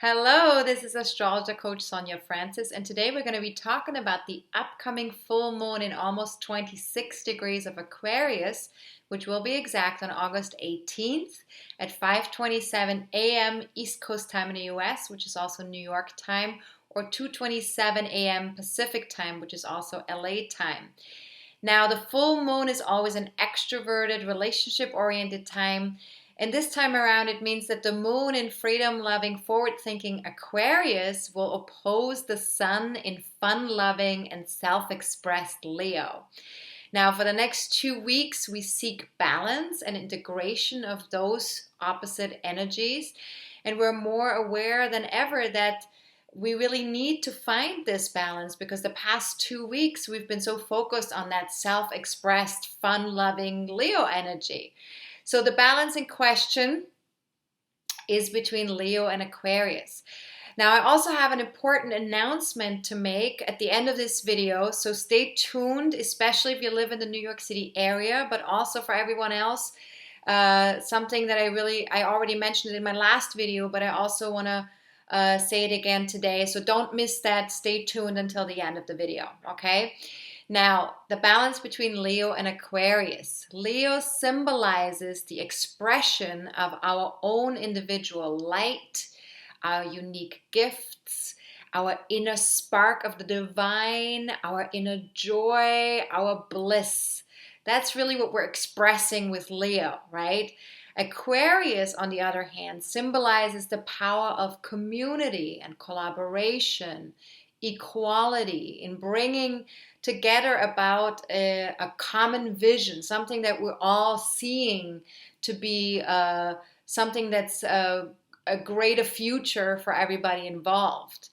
Hello, this is Astrologer Coach Sonja Francis, and today we're going to be talking about the upcoming full moon in almost 26 degrees of Aquarius, which will be exact on August 18th at 5:27 a.m. East Coast time in the US, which is also New York time, or 2:27 a.m. Pacific time, which is also LA time. Now, the full moon is always an extroverted, relationship-oriented time. And this time around, it means that the moon in freedom-loving, forward-thinking Aquarius will oppose the sun in fun-loving and self-expressed Leo. Now, for the next 2 weeks, we seek balance and integration of those opposite energies. And we're more aware than ever that we really need to find this balance because the past 2 weeks, we've been so focused on that self-expressed, fun-loving Leo energy. So the balance in question is between Leo and Aquarius. Now, I also have an important announcement to make at the end of this video, so stay tuned, especially if you live in the New York City area, but also for everyone else. Something that I already mentioned it in my last video, but I also want to say it again today. So don't miss that. Stay tuned until the end of the video, okay? Now, the balance between Leo and Aquarius. Leo symbolizes the expression of our own individual light, our unique gifts, our inner spark of the divine, our inner joy, our bliss. That's really what we're expressing with Leo, right? Aquarius, on the other hand, symbolizes the power of community and collaboration, equality, in bringing together about a common vision, something that we're all seeing to be something that's a greater future for everybody involved.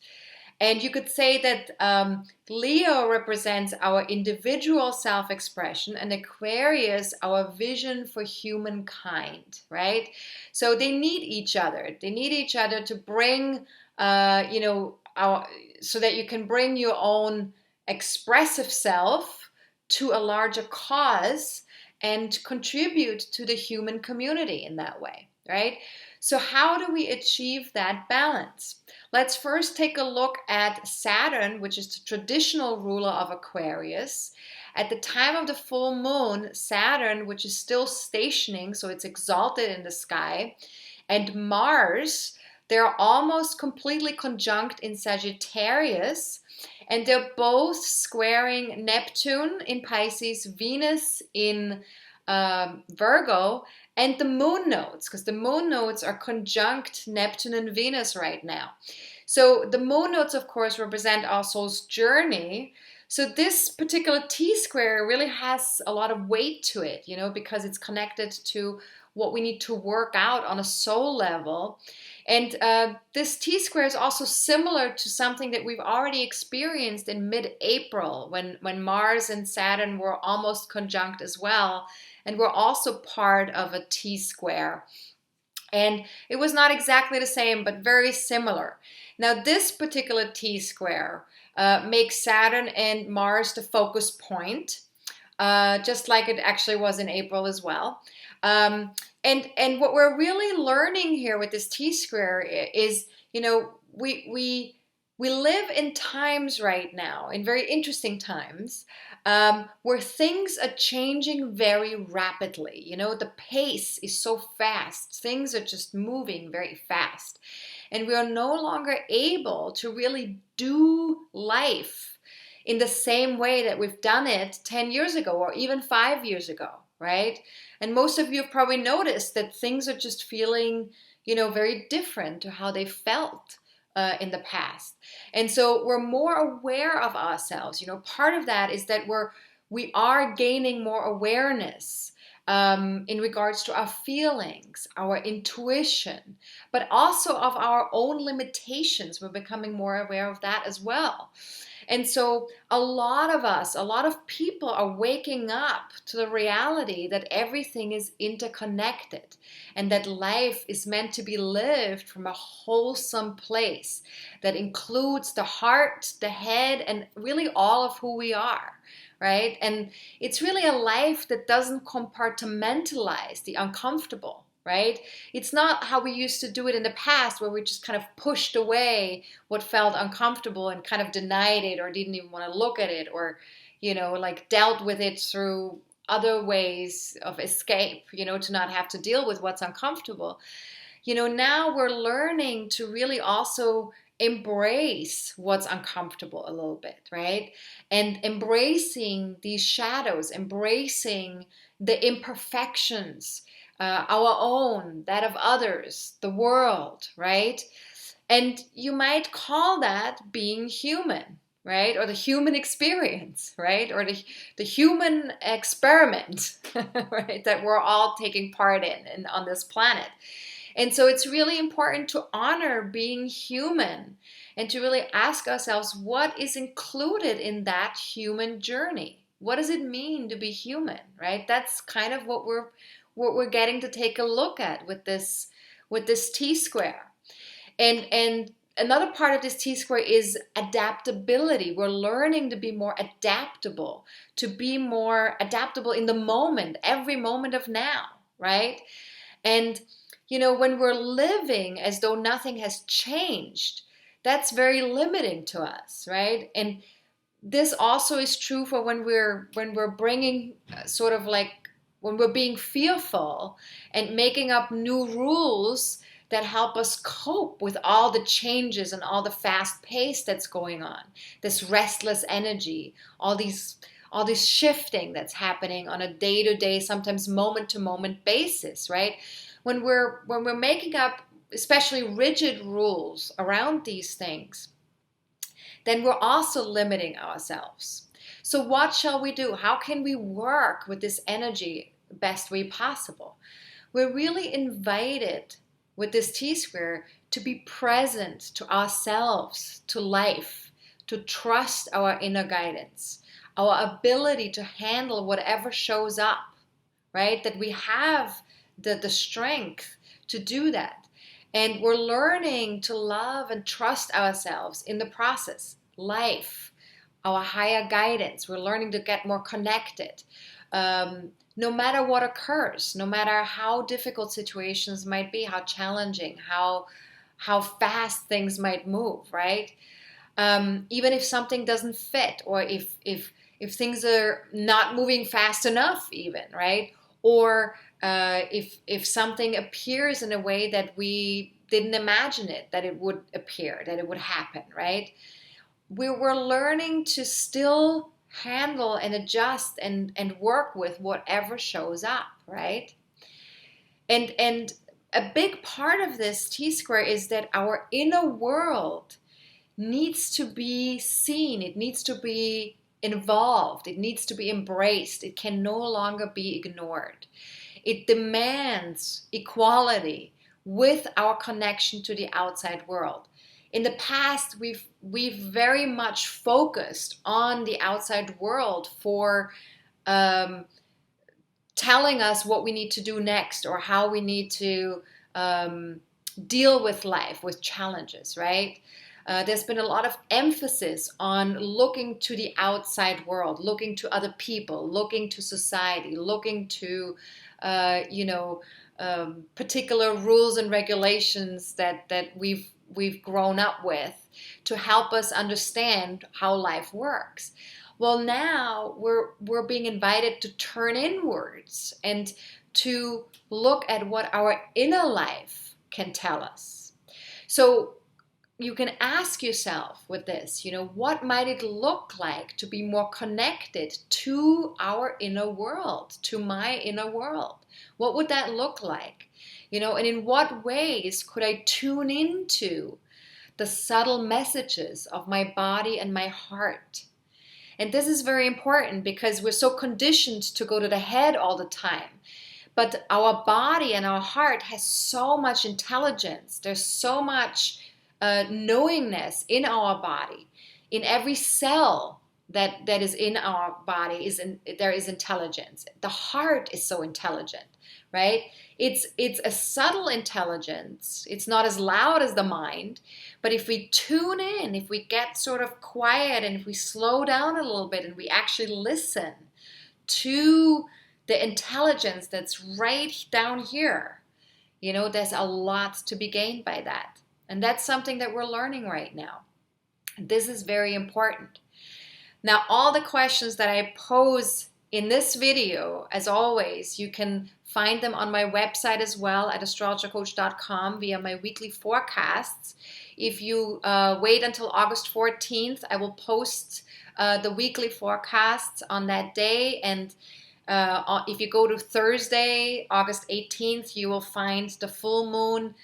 And you could say that Leo represents our individual self-expression and Aquarius our vision for humankind, right? So they need each other. They need each other to bring, so that you can bring your own expressive self to a larger cause and contribute to the human community in that way, right? So how do we achieve that balance? Let's first take a look at Saturn, which is the traditional ruler of Aquarius. At the time of the full moon, Saturn, which is still stationing, so it's exalted in the sky, and Mars, they're almost completely conjunct in Sagittarius, and they're both squaring Neptune in Pisces, Venus in Virgo, and the moon nodes, because the moon nodes are conjunct Neptune and Venus right now. So the moon nodes, of course, represent our soul's journey. So this particular T-square really has a lot of weight to it, because it's connected to what we need to work out on a soul level. And this T-square is also similar to something that we've already experienced in mid-April when Mars and Saturn were almost conjunct as well. And we're also part of a T-square. And it was not exactly the same, but very similar. Now, this particular T-square makes Saturn and Mars the focus point, just like it actually was in April as well. And what we're really learning here with this T-square is, we live in times right now, in very interesting times, where things are changing very rapidly. The pace is so fast. Things are just moving very fast. And we are no longer able to really do life in the same way that we've done it 10 years ago or even 5 years ago, right? And most of you have probably noticed that things are just feeling, very different to how they felt in the past. And so we're more aware of ourselves. Part of that is that we are gaining more awareness in regards to our feelings, our intuition, but also of our own limitations. We're becoming more aware of that as well. And so a lot of people are waking up to the reality that everything is interconnected and that life is meant to be lived from a wholesome place that includes the heart, the head, and really all of who we are, right? And it's really a life that doesn't compartmentalize the uncomfortable, right? It's not how we used to do it in the past, where we just kind of pushed away what felt uncomfortable and kind of denied it or didn't even want to look at it, or, like dealt with it through other ways of escape, to not have to deal with what's uncomfortable. Now we're learning to really also embrace what's uncomfortable a little bit, right? And embracing these shadows, embracing the imperfections, our own, that of others, the world, right? And you might call that being human, right? Or the human experience, right? Or the human experiment, right? That we're all taking part in on this planet. And so it's really important to honor being human and to really ask ourselves, what is included in that human journey? What does it mean to be human, right? That's kind of what we're getting to take a look at with this T-square. And another part of this T-square is adaptability. We're learning to be more adaptable, in the moment, every moment of now, right? And when we're living as though nothing has changed, that's very limiting to us, right? And this also is true for when we're bringing sort of like when we're being fearful and making up new rules that help us cope with all the changes and all the fast pace that's going on, this restless energy, all these shifting that's happening on a day-to-day, sometimes moment-to-moment basis, right? When we're making up especially rigid rules around these things, then we're also limiting ourselves. So what shall we do? How can we work with this energy the best way possible? We're really invited with this T-square to be present to ourselves, to life, to trust our inner guidance, our ability to handle whatever shows up, right? That we have the strength to do that. And we're learning to love and trust ourselves in the process. Life, our higher guidance. We're learning to get more connected. No matter what occurs, no matter how difficult situations might be, how challenging, how fast things might move, right? Even if something doesn't fit, or if things are not moving fast enough even, right? Or if something appears in a way that we didn't imagine that it would appear, that it would happen, right? We're learning to still handle and adjust and work with whatever shows up, right? And a big part of this T-square is that our inner world needs to be seen. It needs to be involved. It needs to be embraced. It can no longer be ignored. It demands equality with our connection to the outside world. In the past, we've very much focused on the outside world for telling us what we need to do next, or how we need to deal with life, with challenges, right? There's been a lot of emphasis on looking to the outside world, looking to other people, looking to society, looking to, particular rules and regulations that we've grown up with to help us understand how life works. Well, now we're being invited to turn inwards and to look at what our inner life can tell us. So you can ask yourself with this, what might it look like to be more connected to our inner world, to my inner world? What would that look like? And in what ways could I tune into the subtle messages of my body and my heart? And this is very important because we're so conditioned to go to the head all the time. But our body and our heart has so much intelligence. There's so much knowingness in our body. In every cell that is in our body there is intelligence. The heart is so intelligent, right? It's a subtle intelligence. It's not as loud as the mind, but if we tune in, if we get sort of quiet, and if we slow down a little bit and we actually listen to the intelligence that's right down here, There's a lot to be gained by that. And that's something that we're learning right now. This is very important. Now, all the questions that I pose in this video, as always, you can find them on my website as well at AstrologerCoach.com via my weekly forecasts. If you wait until August 14th, I will post the weekly forecasts on that day. And if you go to Thursday, August 18th, you will find the full moon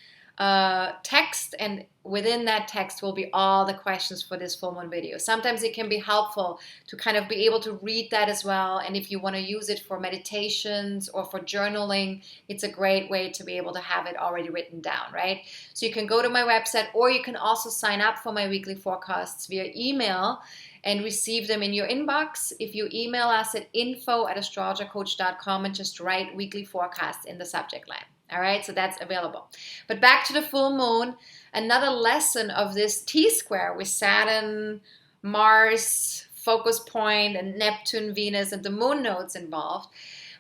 text, and within that text will be all the questions for this full moon video. Sometimes it can be helpful to kind of be able to read that as well, and if you want to use it for meditations or for journaling, it's a great way to be able to have it already written down, right? So you can go to my website, or you can also sign up for my weekly forecasts via email and receive them in your inbox. If you email us at info@astrologercoach.com and just write weekly forecast in the subject line. All right, so that's available. But back to the full moon, another lesson of this T-square with Saturn, Mars, focus point, and Neptune, Venus, and the moon nodes involved.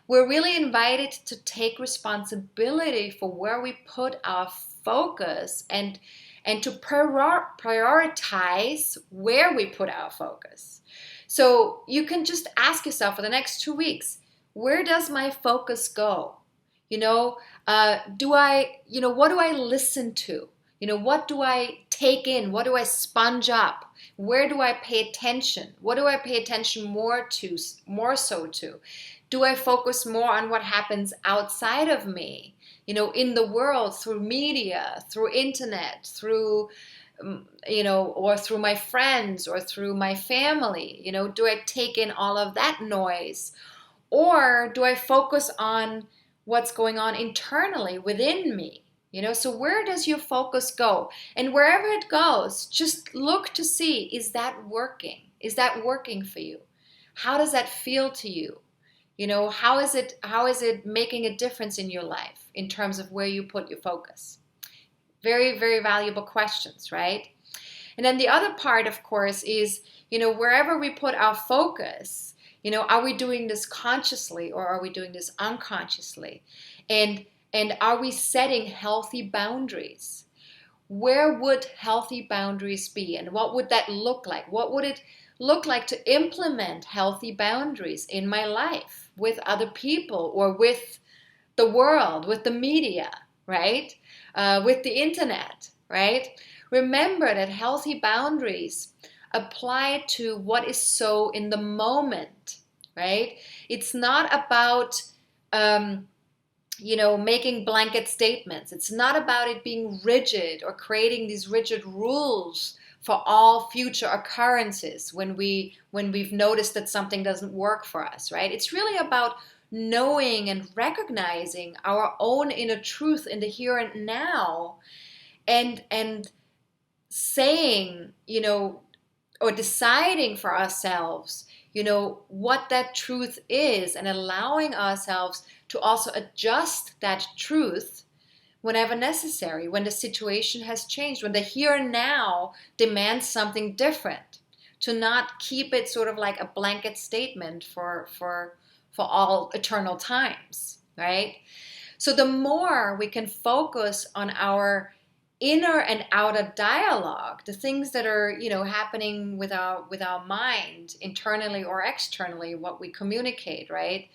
We're really invited to take responsibility for where we put our focus and to prioritize where we put our focus. So you can just ask yourself for the next 2 weeks, where does my focus go? What do I listen to? What do I take in? What do I sponge up? Where do I pay attention? What do I pay attention more so to? Do I focus more on what happens outside of me, in the world, through media, through internet, through, or through my friends or through my family? Do I take in all of that noise? Or do I focus on what's going on internally within me? So where does your focus go? And wherever it goes, just look to see, is that working? Is that working for you? How does that feel to you? How is it making a difference in your life in terms of where you put your focus? Very, very valuable questions, right? And then the other part, of course, is, wherever we put our focus, are we doing this consciously or are we doing this unconsciously? And are we setting healthy boundaries? Where would healthy boundaries be? And what would that look like? What would it look like to implement healthy boundaries in my life with other people or with the world, with the media, right? With the internet, right? Remember that healthy boundaries apply to what is so in the moment, right? It's not about, making blanket statements. It's not about it being rigid or creating these rigid rules for all future occurrences when we've noticed that something doesn't work for us, right? It's really about knowing and recognizing our own inner truth in the here and now, and saying, or deciding for ourselves, what that truth is, and allowing ourselves to also adjust that truth whenever necessary, when the situation has changed, when the here and now demands something different, to not keep it sort of like a blanket statement for all eternal times, right? So the more we can focus on our inner and outer dialogue, the things that are, happening with our mind, internally or externally, what we communicate, right?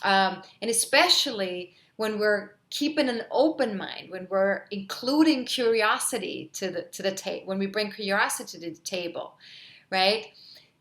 And especially when we're keeping an open mind, when we're including curiosity to the table, when we bring curiosity to the table, right?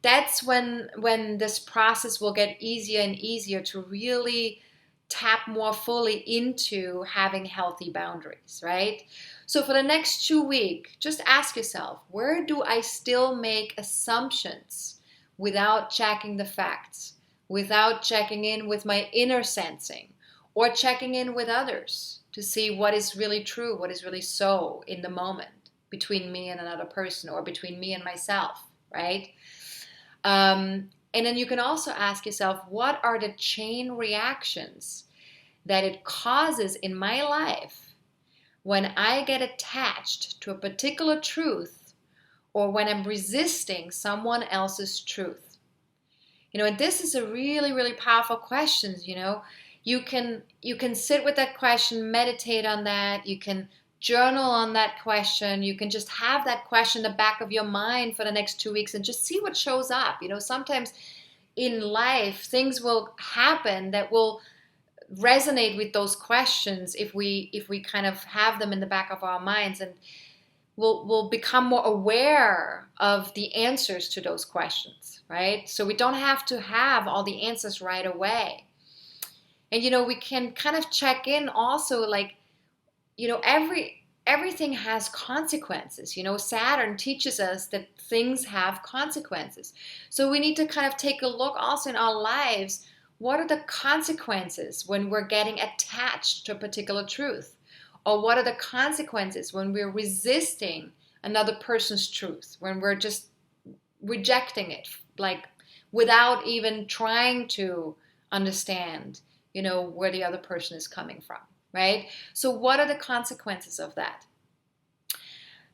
That's when this process will get easier and easier to really tap more fully into having healthy boundaries, right? So for the next 2 weeks, just ask yourself, where do I still make assumptions without checking the facts, without checking in with my inner sensing, or checking in with others to see what is really true, what is really so in the moment between me and another person, or between me and myself, right? And then you can also ask yourself, what are the chain reactions that it causes in my life when I get attached to a particular truth, or when I'm resisting someone else's truth? And this is a really, really powerful question. you can sit with that question, meditate on that. You can journal on that question. You can just have that question in the back of your mind for the next 2 weeks and just see what shows up. Sometimes in life, things will happen that will resonate with those questions if we kind of have them in the back of our minds, and we'll become more aware of the answers to those questions, right? So we don't have to have all the answers right away. And we can kind of check in also, like, everything has consequences. Saturn teaches us that things have consequences. So we need to kind of take a look also in our lives. What are the consequences when we're getting attached to a particular truth? Or what are the consequences when we're resisting another person's truth, when we're just rejecting it, like without even trying to understand, where the other person is coming from, right? So what are the consequences of that?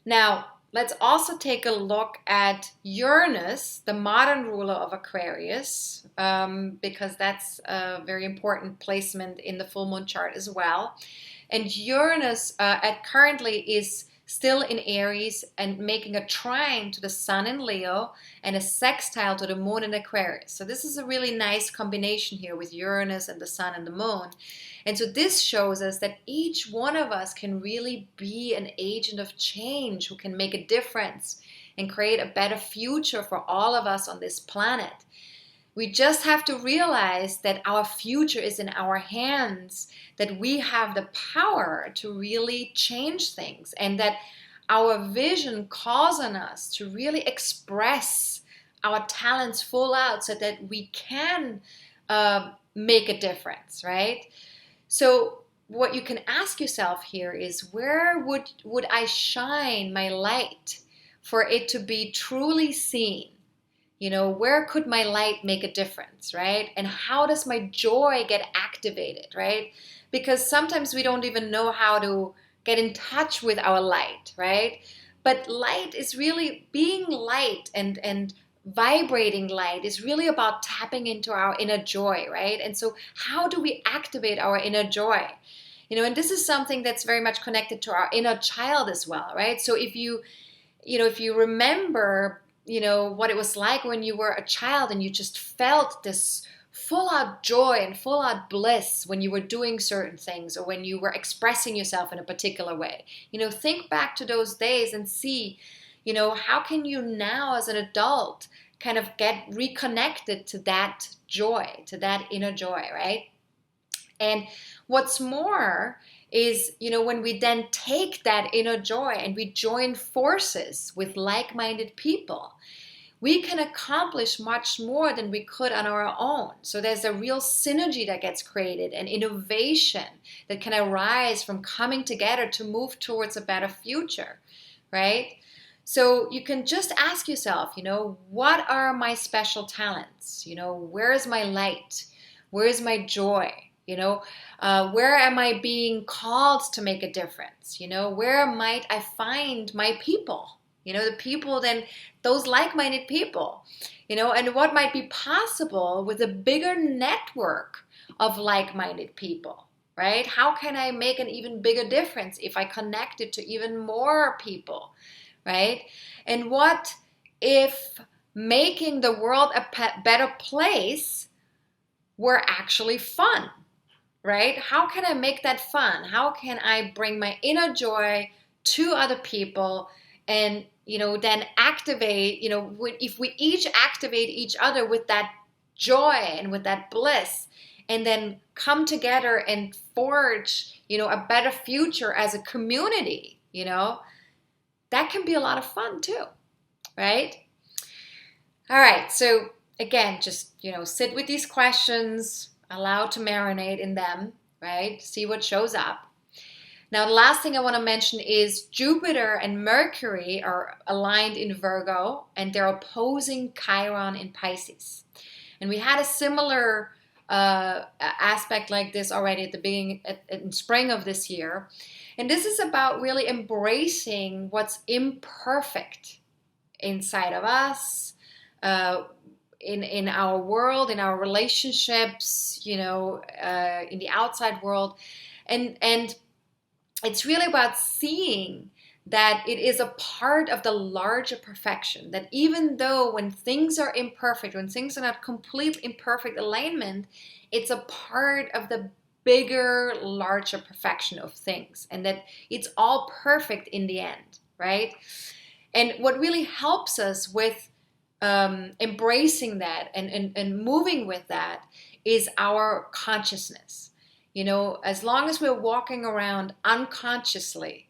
Now, let's also take a look at Uranus, the modern ruler of Aquarius, because that's a very important placement in the full moon chart as well. And Uranus currently is still in Aries and making a trine to the sun in Leo and a sextile to the moon in Aquarius. So this is a really nice combination here with Uranus and the sun and the moon. And so this shows us that each one of us can really be an agent of change who can make a difference and create a better future for all of us on this planet. We just have to realize that our future is in our hands, that we have the power to really change things, and that our vision calls on us to really express our talents full out so that we can make a difference, right? So what you can ask yourself here is, where would I shine my light for it to be truly seen? Where could my light make a difference, right? And how does my joy get activated, right? Because sometimes we don't even know how to get in touch with our light, right? But light is really being light, and vibrating light is really about tapping into our inner joy, right? And so how do we activate our inner joy? And this is something that's very much connected to our inner child as well, right? So if you remember what it was like when you were a child and you just felt this full out joy and full out bliss when you were doing certain things, or when you were expressing yourself in a particular way. Think back to those days and see, how can you now as an adult kind of get reconnected to that joy, to that inner joy, right? And what's more is, when we then take that inner joy and we join forces with like-minded people, we can accomplish much more than we could on our own. So there's a real synergy that gets created, and innovation that can arise from coming together to move towards a better future, right? So you can just ask yourself, what are my special talents? Where is my light? Where is my joy? Where am I being called to make a difference? Where might I find my people? The people, then those like-minded people, and what might be possible with a bigger network of like-minded people, right? How can I make an even bigger difference if I connect it to even more people, right? And what if making the world a better place were actually fun? Right? How can I make that fun? How can I bring my inner joy to other people and, then activate, if we each activate each other with that joy and with that bliss, and then come together and forge, a better future as a community, that can be a lot of fun too, right? All right. So again, just, sit with these questions, allow to marinate in them, right? See what shows up. Now, the last thing I want to mention is Jupiter and Mercury are aligned in Virgo, and they're opposing Chiron in Pisces. And we had a similar aspect like this already at the beginning, in spring of this year. And this is about really embracing what's imperfect inside of us, in our world, in our relationships, you know, in the outside world. And it's really about seeing that it is a part of the larger perfection, that even though when things are imperfect, when things are not complete imperfect alignment, it's a part of the bigger, larger perfection of things, and that it's all perfect in the end, right? And what really helps us with embracing that and moving with that is our consciousness. You know, as long as we're walking around unconsciously,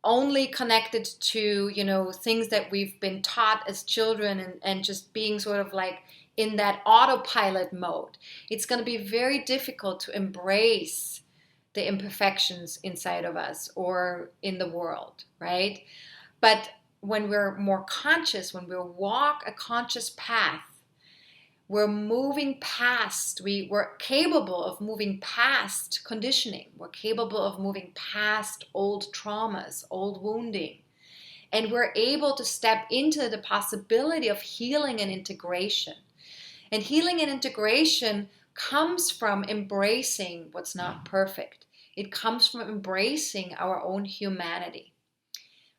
only connected to, you know, things that we've been taught as children, and just being sort of like in that autopilot mode, it's going to be very difficult to embrace the imperfections inside of us or in the world, right? But when we're more conscious, when we walk a conscious path, we're moving past, we're capable of moving past conditioning. We're capable of moving past old traumas, old wounding. And we're able to step into the possibility of healing and integration. And healing and integration comes from embracing what's not perfect. It comes from embracing our own humanity,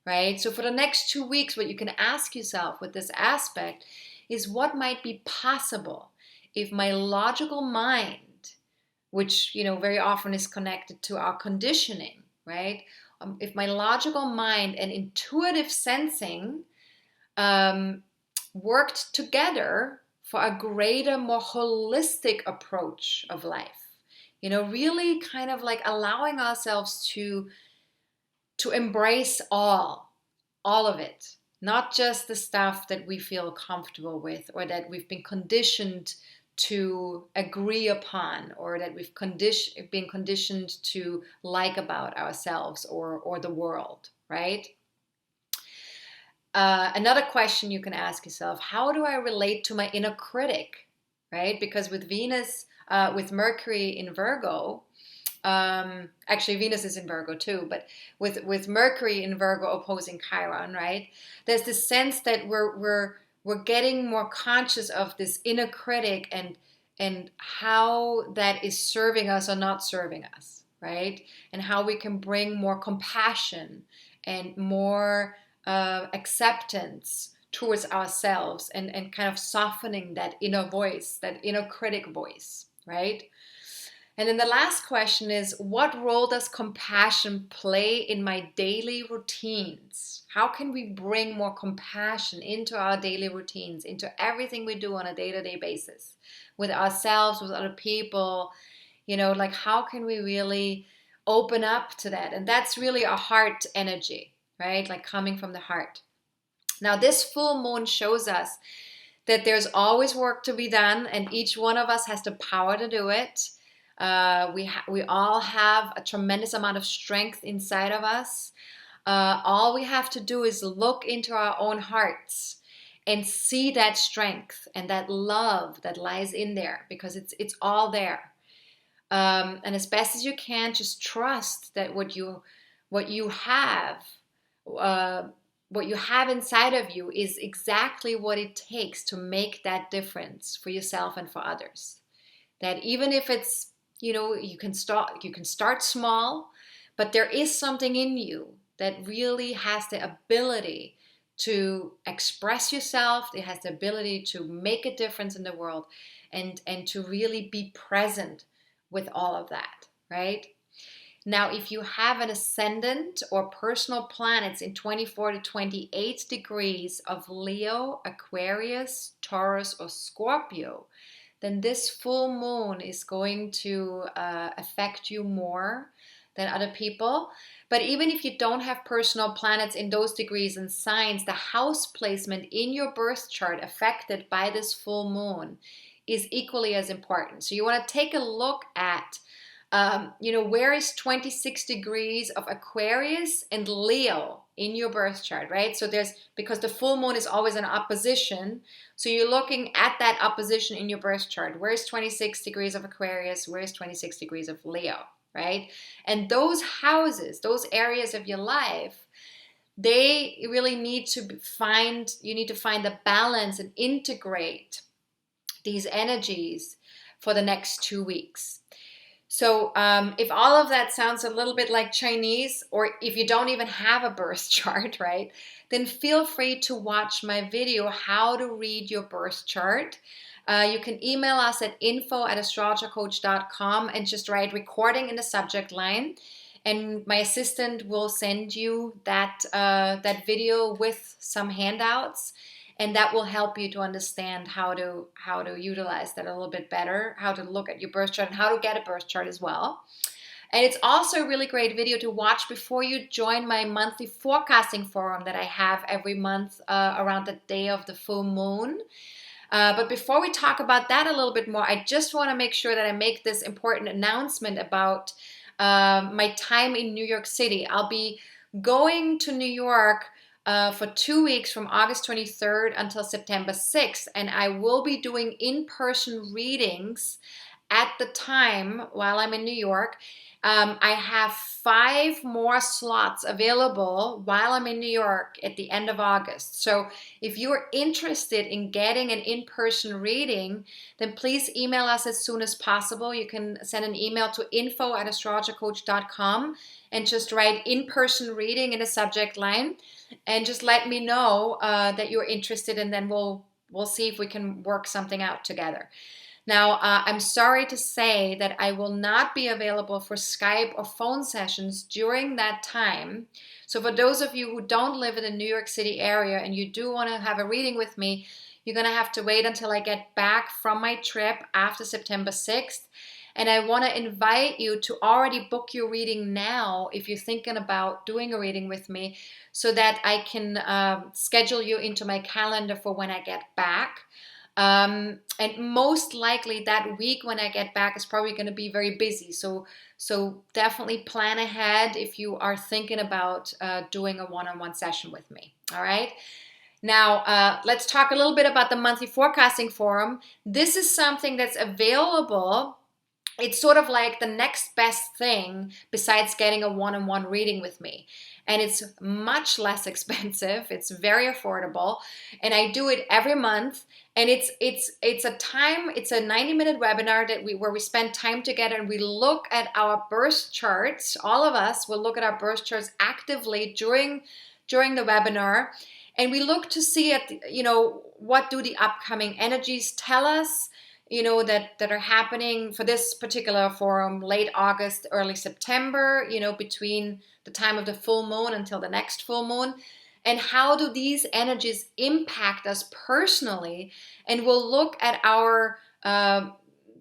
right? So for the next 2 weeks, what you can ask yourself with this aspect is what might be possible if my logical mind, which, you know, very often is connected to our conditioning, right? If my logical mind and intuitive sensing worked together for a greater, more holistic approach of life, you know, really kind of like allowing ourselves to embrace all of it. Not just the stuff that we feel comfortable with, or that we've been conditioned to agree upon, or that we've been conditioned to like about ourselves or the world, right? Another question you can ask yourself: how do I relate to my inner critic, right? Because with Venus, with Mercury in Virgo, actually Venus is in Virgo too, but with Mercury in Virgo opposing Chiron, right? There's this sense that we're getting more conscious of this inner critic and how that is serving us or not serving us, right? And how we can bring more compassion and more acceptance towards ourselves, and kind of softening that inner voice, that inner critic voice, right? And then the last question is, what role does compassion play in my daily routines? How can we bring more compassion into our daily routines, into everything we do on a day-to-day basis, with ourselves, with other people? You know, like, how can we really open up to that? And that's really a heart energy, right? Like coming from the heart. Now, this full moon shows us that there's always work to be done, and each one of us has the power to do it. We all have a tremendous amount of strength inside of us. All we have to do is look into our own hearts and see that strength and that love that lies in there, because it's all there. And as best as you can, just trust that what you have inside of you is exactly what it takes to make that difference for yourself and for others. That even if it's, you know, you can start small, but there is something in you that really has the ability to express yourself. It has the ability to make a difference in the world, and to really be present with all of that, right? Now, if you have an ascendant or personal planets in 24 to 28 degrees of Leo, Aquarius, Taurus, or Scorpio, then this full moon is going to affect you more than other people. But even if you don't have personal planets in those degrees and signs, the house placement in your birth chart affected by this full moon is equally as important. So you want to take a look at, where is 26 degrees of Aquarius and Leo in your birth chart, right? So because the full moon is always in opposition, so you're looking at that opposition in your birth chart. Where's 26 degrees of Aquarius? Where's 26 degrees of Leo, right? And those houses, those areas of your life, they really need to you need to find the balance and integrate these energies for the next 2 weeks. So if all of that sounds a little bit like Chinese, or if you don't even have a birth chart, right, then feel free to watch my video, How to Read Your Birth Chart. You can email us at info@astrologercoach.com and just write recording in the subject line. And my assistant will send you that video with some handouts, and that will help you to understand how to utilize that a little bit better, how to look at your birth chart and how to get a birth chart as well. And it's also a really great video to watch before you join my monthly forecasting forum that I have every month around the day of the full moon. But before we talk about that a little bit more, I just want to make sure that I make this important announcement about my time in New York City. I'll be going to New York for 2 weeks from August 23rd until September 6th, and I will be doing in-person readings at the time while I'm in New York. I have 5 more slots available while I'm in New York at the end of August. So if you're interested in getting an in-person reading, then please email us as soon as possible. You can send an email to info@astrologercoach.com and just write in-person reading in the subject line, and just let me know that you're interested, and then we'll see if we can work something out together. Now, I'm sorry to say that I will not be available for Skype or phone sessions during that time. So for those of you who don't live in the New York City area and you do want to have a reading with me, you're going to have to wait until I get back from my trip after September 6th. And I want to invite you to already book your reading now if you're thinking about doing a reading with me, so that I can schedule you into my calendar for when I get back. And most likely that week when I get back is probably going to be very busy. So definitely plan ahead if you are thinking about doing a one-on-one session with me. All right. Now, let's talk a little bit about the monthly forecasting forum. This is something that's available. It's sort of like the next best thing besides getting a one-on-one reading with me. And it's much less expensive. It's very affordable. And I do it every month. And it's a 90-minute webinar where we spend time together and we look at our birth charts. All of us will look at our birth charts actively during the webinar. And we look to see what do the upcoming energies tell us, that are happening for this particular forum, late August, early September, between the time of the full moon until the next full moon. And how do these energies impact us personally? And we'll look at our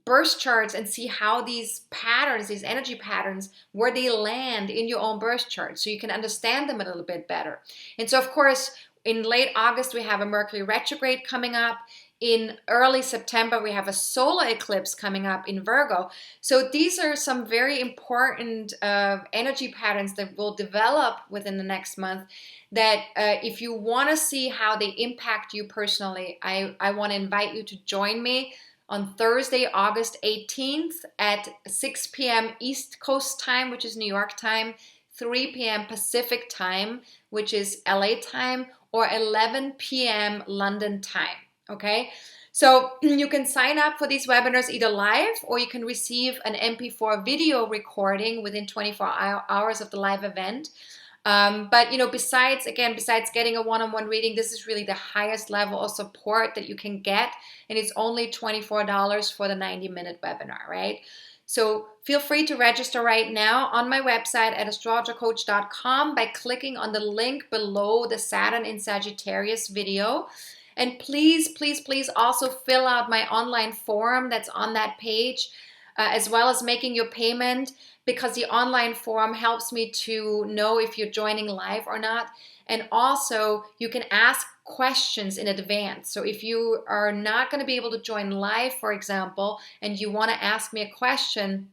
birth charts and see how these patterns, these energy patterns, where they land in your own birth chart, so you can understand them a little bit better. And so, of course, in late August, we have a Mercury retrograde coming up. In early September, we have a solar eclipse coming up in Virgo. So these are some very important energy patterns that will develop within the next month, that if you want to see how they impact you personally, I want to invite you to join me on Thursday, August 18th at 6 p.m. East Coast time, which is New York time, 3 p.m. Pacific time, which is LA time, or 11 p.m. London time. Okay, so you can sign up for these webinars either live, or you can receive an MP4 video recording within 24 hours of the live event. But besides getting a one-on-one reading, this is really the highest level of support that you can get, and it's only $24 for the 90-minute webinar, right? So feel free to register right now on my website at astrologercoach.com by clicking on the link below the Saturn in Sagittarius video. And please, please, please also fill out my online forum that's on that page, as well as making your payment, because the online forum helps me to know if you're joining live or not. And also, you can ask questions in advance. So if you are not going to be able to join live, for example, and you want to ask me a question,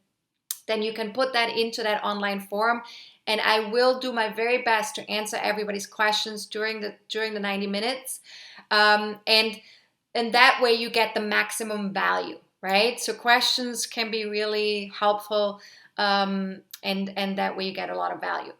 then you can put that into that online forum. And I will do my very best to answer everybody's questions during the 90 minutes. And that way you get the maximum value, right? So questions can be really helpful, and that way you get a lot of value.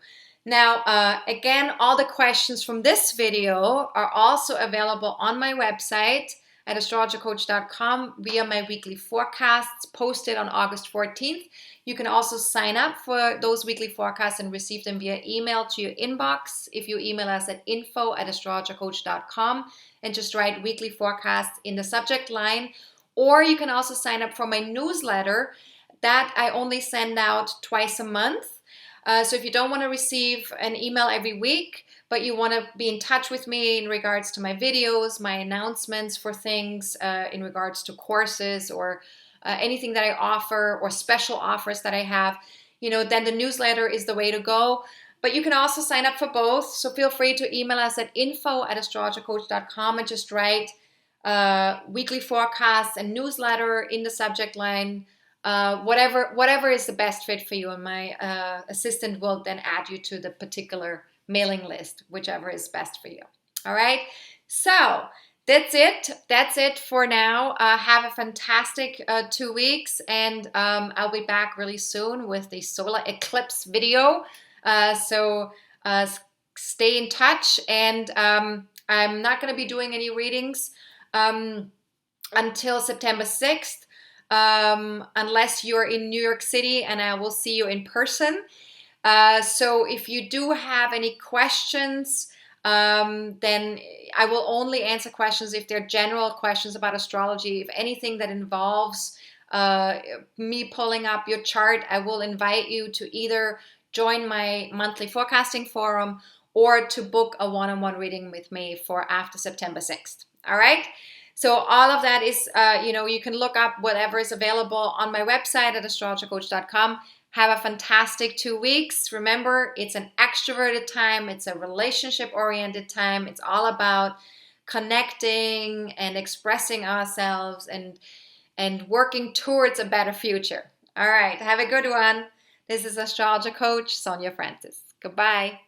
Now, again, all the questions from this video are also available on my website at AstrologerCoach.com via my weekly forecasts posted on August 14th. You can also sign up for those weekly forecasts and receive them via email to your inbox if you email us at info@astrologercoach.com and just write weekly forecasts in the subject line. Or you can also sign up for my newsletter that I only send out twice a month. So if you don't want to receive an email every week, but you want to be in touch with me in regards to my videos, my announcements for things, in regards to courses or anything that I offer or special offers that I have, then the newsletter is the way to go. But you can also sign up for both. So feel free to email us at info@astrologercoach.com and just write weekly forecasts and newsletter in the subject line. Whatever is the best fit for you, and my assistant will then add you to the particular mailing list, whichever is best for you. All right, so that's it for now. Have a fantastic 2 weeks, and I'll be back really soon with the solar eclipse video. So stay in touch, and I'm not going to be doing any readings until September 6th. Unless you're in New York City, and I will see you in person. So if you do have any questions, then I will only answer questions if they're general questions about astrology. If anything that involves me pulling up your chart, I will invite you to either join my monthly forecasting forum or to book a one-on-one reading with me for after September 6th. All right? So all of that is, you can look up whatever is available on my website at astrologercoach.com. Have a fantastic 2 weeks. Remember, it's an extroverted time. It's a relationship-oriented time. It's all about connecting and expressing ourselves and working towards a better future. All right. Have a good one. This is Astrologer Coach Sonja Francis. Goodbye.